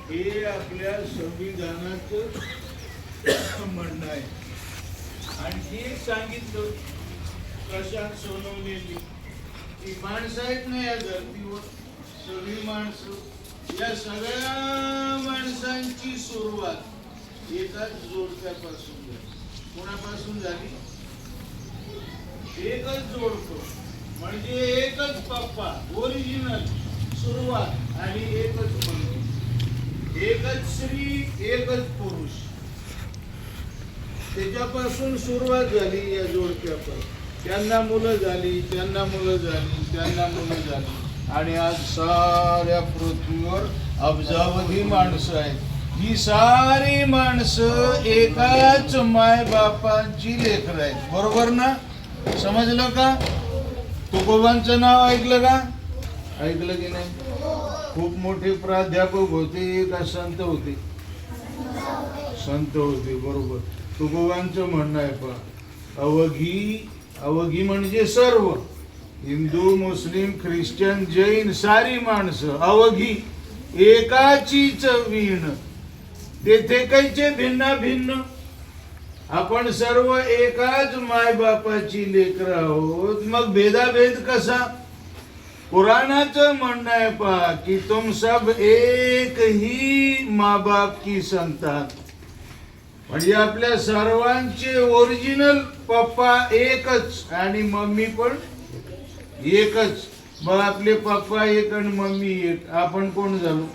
हे आपल्या संविधानाचं म्हणणं आहे. आणखी एक सांगितलं प्रशांत सोनवणेंनी की माणसं आहेत ना या धर्तीवर, सगळी माणसं, या सगळ्या माणसांची सुरुवात एकाच जोडप्यापासून झाली. कोणापासून झाली? एकच जोडपं, म्हणजे एकच पप्पा, ओरिजिनल सुरुवात, आणि एकच मुलगी, एकच स्त्री, एकच पुरुष. त्याच्यापासून सुरुवात झाली या जोडप्यापासून. त्यांना मुलं झाली, त्यांना मुलं झाली, त्यांना मुलं झाली, आणि आज साऱ्या पृथ्वीवर अब्जावधी माणसं आहेत. ही सारी माणसं एकाच माय बापांची लेकरं आहेत. बरोबर ना? समजलं का? तुकोबांचं नाव ऐकलं का? ऐकलं की नाही? खूप मोठे प्राध्यापक होते का संत होते? संत होते. बरोबर. तुकोबांचं म्हणणं आहे पहा, अवघी म्हणजे सर्व, हिंदू, मुस्लिम, ख्रिश्चन, जैन, सारी माणसं अवघी एकाचीच वीण, तेथे कैचे भिन्न भिन्न. आपण सर्व एकाच मायबापाची लेकरं आहोत, मग भेदाभेद कसा? कुराणाचं म्हणणं आहे पहा की तुम सब एक ही माँ बाप की संतान. म्हणजे आपल्या सर्वांचे ओरिजिनल पप्पा एकच आणि मम्मी पण एकच. मग आपले पप्पा एक आणि मम्मी एक, आपण कोण झालो?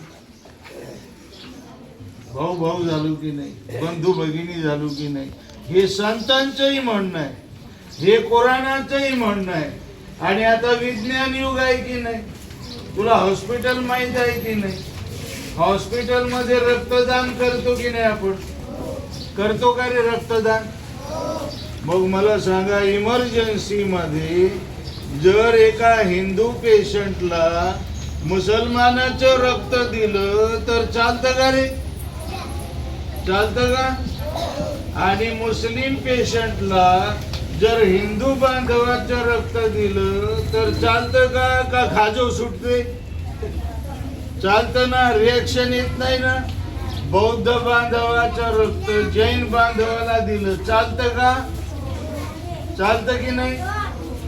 भाऊ भाऊ झालो की नाही? बंधू भगिनी झालो की नाही? हे संतांचंही म्हणणं आहे, हे कुराणाचंही म्हणणं आहे. आणि आता विज्ञान युग आहे की नाही? तुला हॉस्पिटल माहित आहे की नाही? हॉस्पिटल मध्ये रक्तदान करतो की नाही? आपण करतो का रे रक्तदान? मग मला सांगा, इमर्जन्सी मध्ये जर एका हिंदू पेशंटला मुसलमानाचं रक्त दिलं तर चालतं का रे? चालतं का? आणि मुस्लिम पेशंटला जर हिंदू बांधवाचं रक्त दिलं तर चालतं का? का खाजो सुटते? चालतं ना? रिएक्शन येत नाही ना? बौद्ध बांधवाचं रक्त जैन बांधवाला दिलं चालतं का? चालतं की नाही?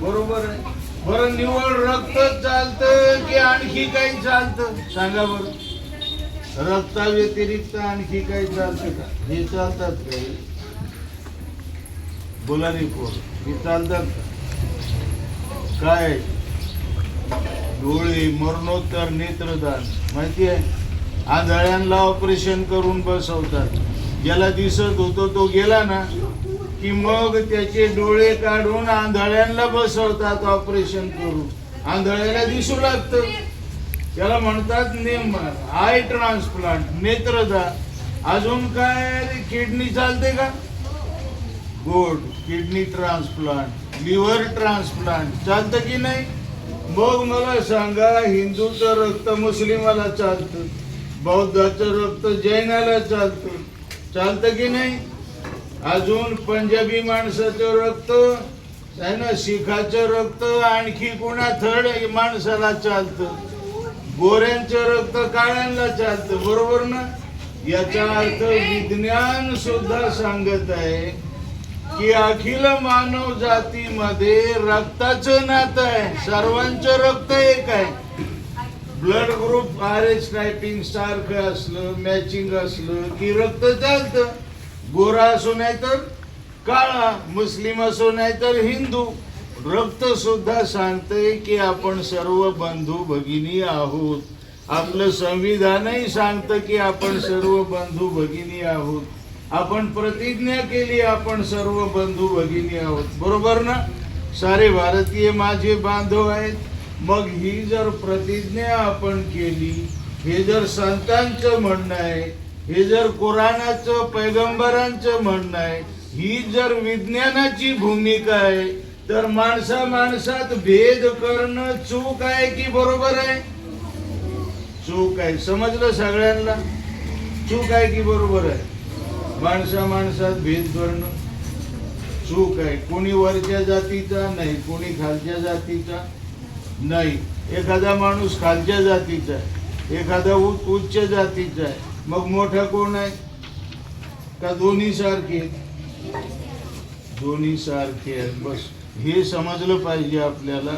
बरोबर आहे. बरं, निवळ रक्त चालतं की आणखी काही चालतं? सांगा बरं. रक्ता व्यतिरिक्त आणखी काही चालतं का? हे चालतात काही? बोला रे पोर, हे चालतात का? काय? डोळे, मरणोत्तर नेत्रदान माहिती आहे? आंधळ्यांना ऑपरेशन करून बसवतात. ज्याला दिसत होतो तो गेला ना की मग त्याचे डोळे काढून आंधळ्यांना बसवतात ऑपरेशन करून. आंधळ्याला दिसू लागतं, त्याला म्हणतात आय ट्रान्सप्लांट, नेत्रदान. अजून काय? किडनी चालते का? Good. Kidney transplant, liver transplant चालतं की नाही? मग मला सांगा, हिंदूचं रक्त मुस्लिमाला चालतं, बौद्धाचं रक्त जैनाला चालतं, चालतं की नाही? अजून पंजाबी माणसाचं रक्त आहे ना, शिखाचं रक्त आणखी कोणा थर्ड माणसाला चालतं, गोऱ्यांचं रक्त काळ्यांना चालतं. बरोबर ना? याचा अर्थ विज्ञान सुद्धा सांगत आहे की अखिल मानव जातीमध्ये रक्ताचं नातं आहे. सर्वांचं रक्त एक आहे. ब्लड ग्रुप RH टायपिंग सारखं असलं, मॅचिंग असलं की रक्त चालतं. गोरा असो नाही तर काळा, मुस्लिम असो नाही तर हिंदू. रक्त सुद्धा सांगतंय की आपण सर्व बंधू भगिनी आहोत. आपलं संविधानही सांगतं की आपण सर्व बंधू भगिनी आहोत. आपण प्रतिज्ञा केली, आपण सर्व बंधू भगिनी आहोत. बरोबर ना? सारे भारतीय माझे बांधव आहेत. मग ही जर प्रतिज्ञा आपण केली, हे जर संतांचं म्हणणं आहे, हे जर कुराणाचं पैगंबरांचं म्हणणं आहे, ही जर विज्ञानाची भूमिका आहे, तर माणसात भेद करणं चूक आहे की बरोबर आहे? चूक आहे. समजलं सगळ्यांना? चूक आहे की बरोबर आहे? माणसात भेद करणं चूक आहे. कोणी वरच्या जातीचा नाही, कोणी खालच्या जातीचा नाही. एखादा माणूस खालच्या जातीचा आहे, एखादा उच्च जातीचा आहे, मग मोठा कोण आहे? का दोन्ही सारखे? दोन्ही सारखे आहेत. बस हे समजलं पाहिजे आपल्याला.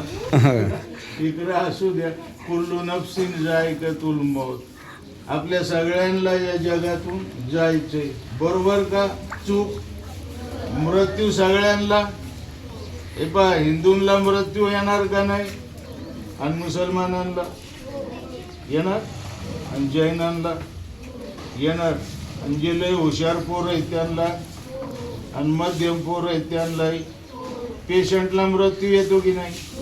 इकडे असू द्या, कुल्लू नफ्सिन जायकातुल मौत. आपल्या सगळ्यांना या जगातून जायचंय, बरोबर का चूक? मृत्यू सगळ्यांना. हे पहा, हिंदूंना मृत्यू येणार का नाही? आणि मुसलमानांना येणार, आणि जैनांना येणार, आणि जे लय हुशार पोर आहेत त्यांना, आणि मध्यम पोर आहेत त्यांनाही. पेशंटला मृत्यू येतो की नाही?